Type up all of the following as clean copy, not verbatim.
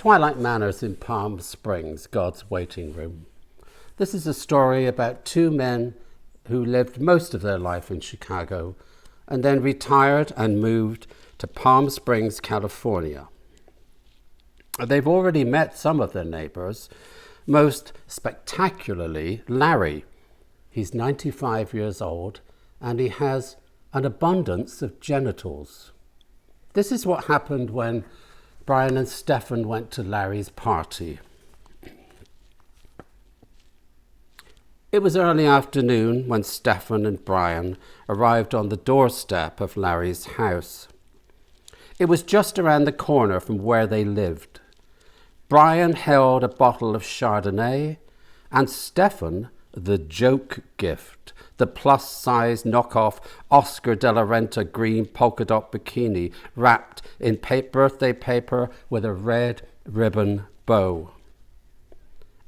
Twilight Manors in Palm Springs, God's waiting room. This is a story about two men who lived most of their life in Chicago and then retired and moved to Palm Springs, California. They've already met some of their neighbors, most spectacularly Larry. He's 95 years old and he has an abundance of genitals. This is what happened when Brian and Stefan went to Larry's party. It was early afternoon when Stefan and Brian arrived on the doorstep of Larry's house. It was just around the corner from where they lived. Brian held a bottle of Chardonnay and Stefan the joke gift, the plus-size knockoff Oscar de la Renta green polka dot bikini wrapped in birthday paper with a red ribbon bow.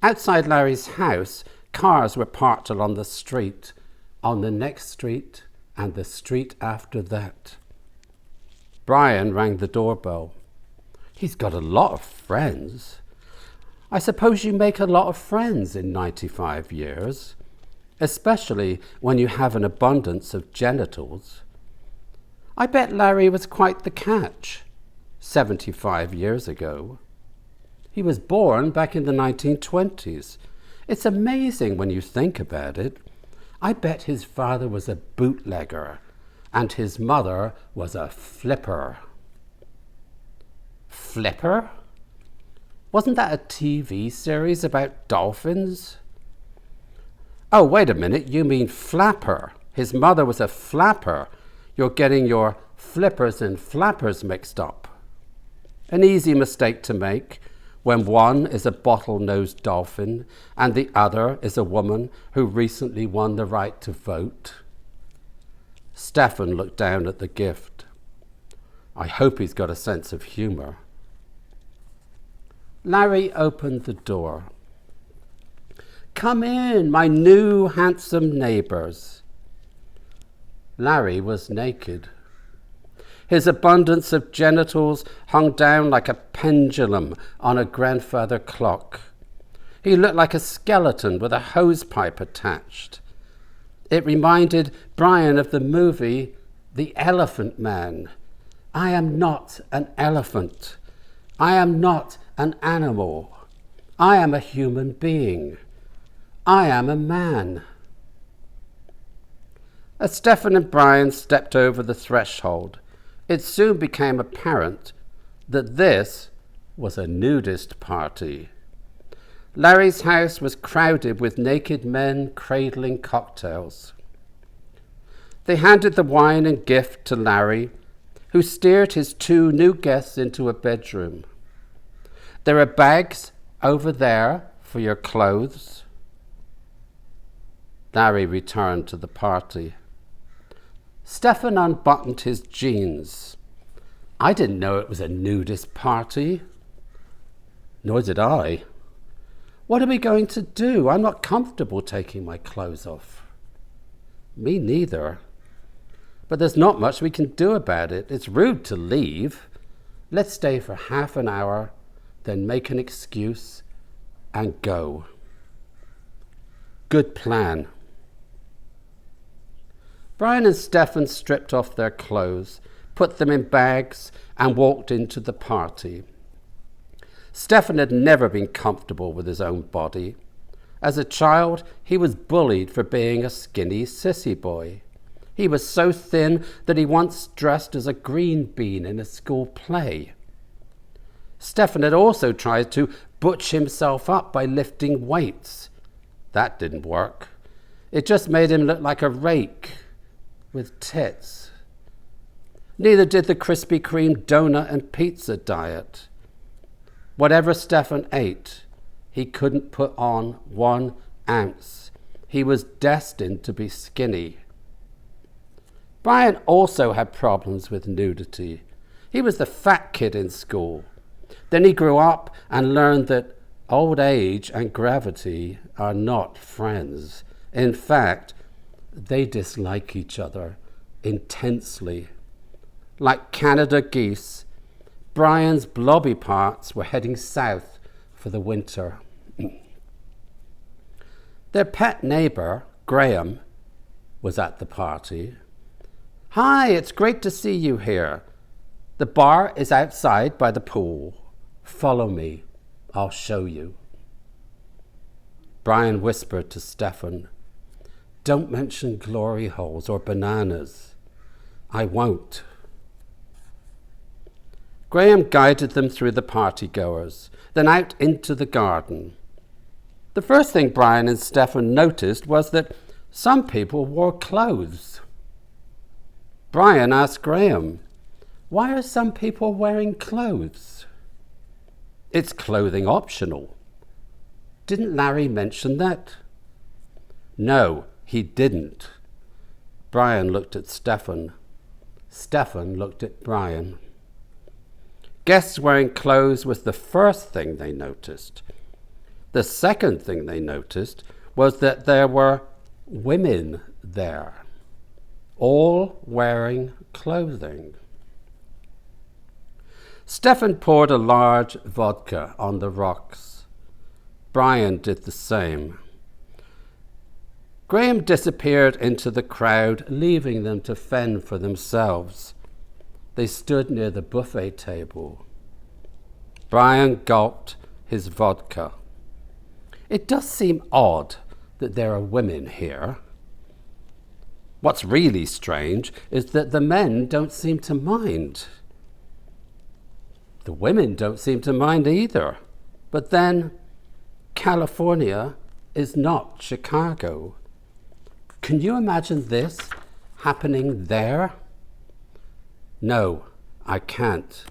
Outside Larry's house, cars were parked along the street, on the next street, and the street after that. Brian rang the doorbell. He's got a lot of friends. I suppose you make a lot of friends in 95 years, especially when you have an abundance of genitals. I bet Larry was quite the catch 75 years ago. He was born back in the 1920s. It's amazing when you think about it. I bet his father was a bootlegger and his mother was a flipper. Flipper? Wasn't that a TV series about dolphins? Oh, wait a minute, you mean flapper. His mother was a flapper. You're getting your flippers and flappers mixed up. An easy mistake to make when one is a bottlenose dolphin and the other is a woman who recently won the right to vote. Stefan looked down at the gift. I hope he's got a sense of humor. Larry opened the door. Come in, my new handsome neighbors. Larry was naked. His abundance of genitals hung down like a pendulum on a grandfather clock. He looked like a skeleton with a hosepipe attached. It reminded Brian of the movie The Elephant Man. I am not an elephant. I am not an animal. I am a human being. I am a man. As Stefan and Brian stepped over the threshold, it soon became apparent that this was a nudist party. Larry's house was crowded with naked men cradling cocktails. They handed the wine and gift to Larry, who steered his two new guests into a bedroom. There are bags over there for your clothes. Larry returned to the party. Stefan unbuttoned his jeans. I didn't know it was a nudist party. Nor did I. What are we going to do? I'm not comfortable taking my clothes off. Me neither. But there's not much we can do about it. It's rude to leave. Let's stay for half an hour, then make an excuse and go. Good plan. Brian and Stefan stripped off their clothes, put them in bags, and walked into the party. Stefan had never been comfortable with his own body. As a child, he was bullied for being a skinny sissy boy. He was so thin that he once dressed as a green bean in a school play. Stefan had also tried to butch himself up by lifting weights. That didn't work. It just made him look like a rake with tits. Neither did the Krispy Kreme donut and pizza diet. Whatever Stefan ate, he couldn't put on 1 ounce. He was destined to be skinny. Brian also had problems with nudity. He was the fat kid in school. Then he grew up and learned that old age and gravity are not friends. In fact, they dislike each other intensely. Like Canada geese, Brian's blobby parts were heading south for the winter. Their pet neighbour, Graham, was at the party. "Hi, it's great to see you here. The bar is outside by the pool. Follow me, I'll show you." Brian whispered to Stefan, "Don't mention glory holes or bananas." "I won't." Graham guided them through the partygoers, then out into the garden. The first thing Brian and Stefan noticed was that some people wore clothes. Brian asked Graham, "Why are some people wearing clothes?" "It's clothing optional. Didn't Larry mention that?" "No, he didn't." Brian looked at Stefan. Stefan looked at Brian. Guests wearing clothes was the first thing they noticed. The second thing they noticed was that there were women there, all wearing clothing. Stefan poured a large vodka on the rocks. Brian did the same. Graham disappeared into the crowd, leaving them to fend for themselves. They stood near the buffet table. Brian gulped his vodka. "It does seem odd that there are women here. What's really strange is that the men don't seem to mind. The women don't seem to mind either. But then, California is not Chicago. Can you imagine this happening there?" "No, I can't.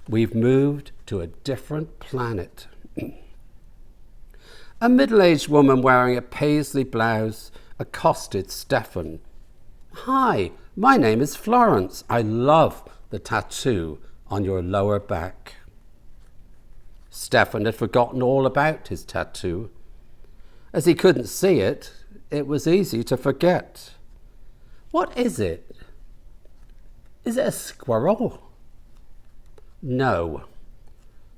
We've moved to a different planet." A middle-aged woman wearing a paisley blouse accosted Stefan. "Hi, my name is Florence. I love the tattoo on your lower back." Stefan had forgotten all about his tattoo. As he couldn't see it, it was easy to forget. "What is it? Is it a squirrel?" "No."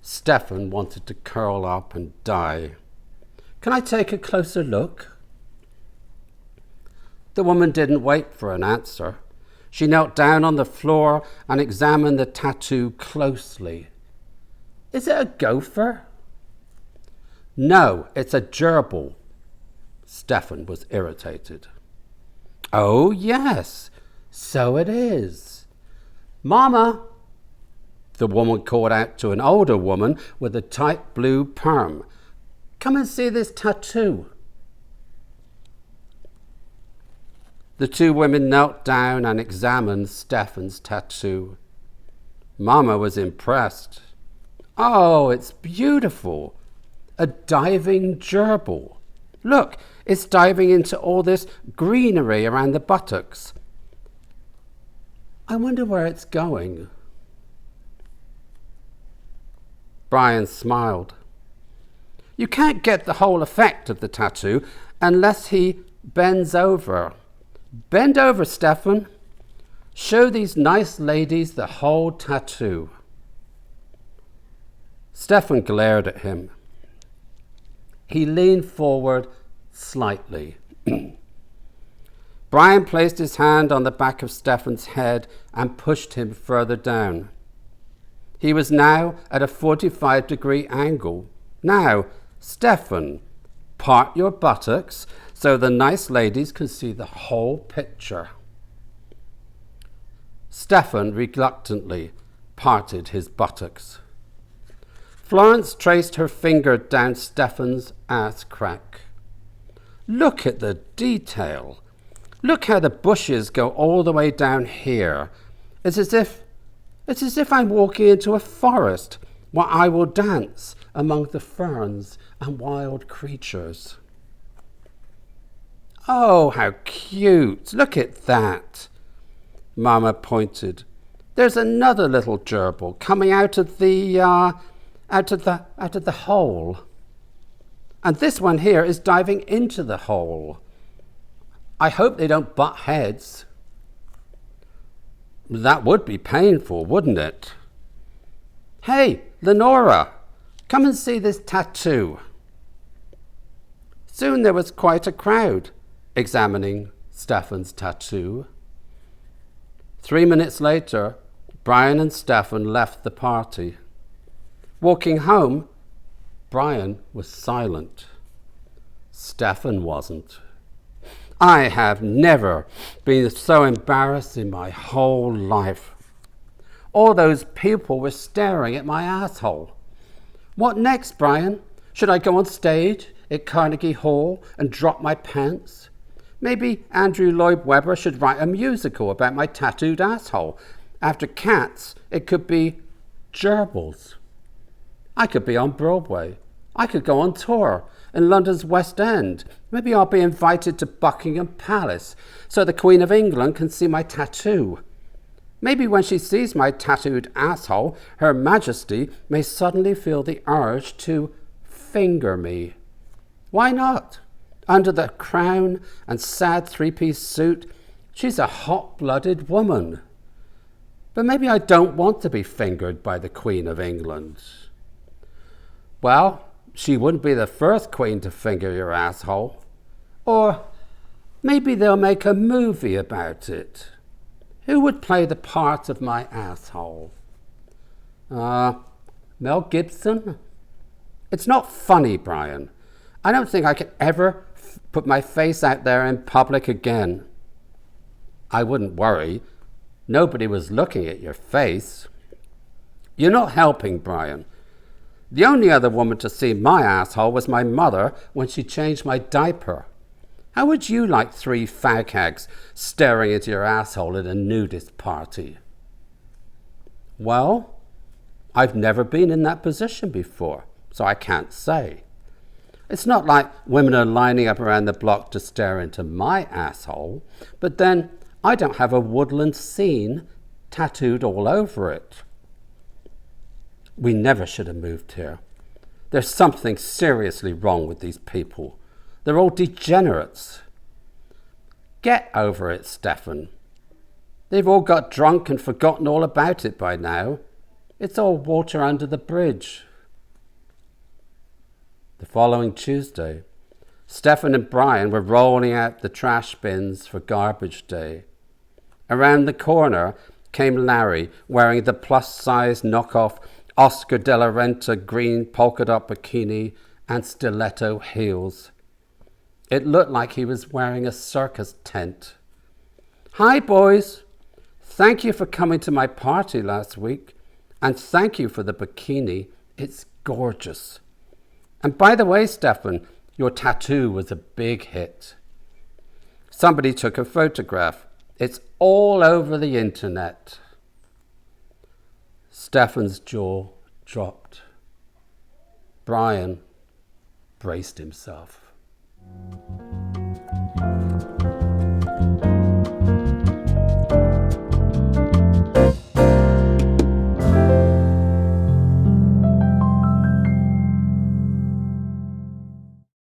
Stefan wanted to curl up and die. "Can I take a closer look?" The woman didn't wait for an answer. She knelt down on the floor and examined the tattoo closely. "Is it a gopher?" "No, it's a gerbil." Stefan was irritated. "Oh, yes, so it is. Mama!" The woman called out to an older woman with a tight blue perm. "Come and see this tattoo." The two women knelt down and examined Stefan's tattoo. Mama was impressed. "Oh, it's beautiful. A diving gerbil. Look, it's diving into all this greenery around the buttocks. I wonder where it's going." Brian smiled. "You can't get the whole effect of the tattoo unless he bends over. Bend over, Stefan. Show these nice ladies the whole tattoo." Stefan glared at him. He leaned forward slightly. Brian placed his hand on the back of Stefan's head and pushed him further down. He was now at a 45-degree angle. "Now, Stefan, part your buttocks so the nice ladies can see the whole picture." Stefan reluctantly parted his buttocks. Florence traced her finger down Stefan's ass crack. "Look at the detail. Look how the bushes go all the way down here. It's as if I'm walking into a forest where I will dance among the ferns and wild creatures." "Oh, how cute. Look at that." Mama pointed. "There's another little gerbil coming out of the hole. And this one here is diving into the hole. I hope they don't butt heads." "That would be painful, wouldn't it?" "Hey, Lenora, come and see this tattoo." Soon there was quite a crowd examining Stefan's tattoo. 3 minutes later, Brian and Stefan left the party. Walking home, Brian was silent. Stefan wasn't. I have never been so embarrassed in my whole life. All those people were staring at my asshole. What next, Brian? Should I go on stage at Carnegie Hall and drop my pants? Maybe Andrew Lloyd Webber should write a musical about my tattooed asshole. After Cats, it could be Gerbils. I could be on Broadway. I could go on tour in London's West End. Maybe I'll be invited to Buckingham Palace so the Queen of England can see my tattoo. Maybe when she sees my tattooed asshole, Her Majesty may suddenly feel the urge to finger me. Why not? Under the crown and sad three-piece suit, she's a hot-blooded woman. But maybe I don't want to be fingered by the Queen of England. Well, she wouldn't be the first queen to finger your asshole. Or maybe they'll make a movie about it. Who would play the part of my asshole? Mel Gibson? It's not funny, Brian. I don't think I could ever put my face out there in public again. I wouldn't worry. Nobody was looking at your face. You're not helping, Brian. The only other woman to see my asshole was my mother when she changed my diaper. How would you like 3 fag hags staring at your asshole at a nudist party? Well, I've never been in that position before, so I can't say. It's not like women are lining up around the block to stare into my asshole, but then I don't have a woodland scene tattooed all over it. We never should have moved here. There's something seriously wrong with these people. They're all degenerates. Get over it, Stefan. They've all got drunk and forgotten all about it by now. It's all water under the bridge. The following Tuesday, Stefan and Brian were rolling out the trash bins for garbage day. Around the corner came Larry, wearing the plus-size knockoff Oscar de la Renta green polka-dot bikini and stiletto heels. It looked like he was wearing a circus tent. "Hi, boys. Thank you for coming to my party last week, and thank you for the bikini. It's gorgeous. And by the way, Stefan, your tattoo was a big hit. Somebody took a photograph. It's all over the internet." Stefan's jaw dropped. Brian braced himself.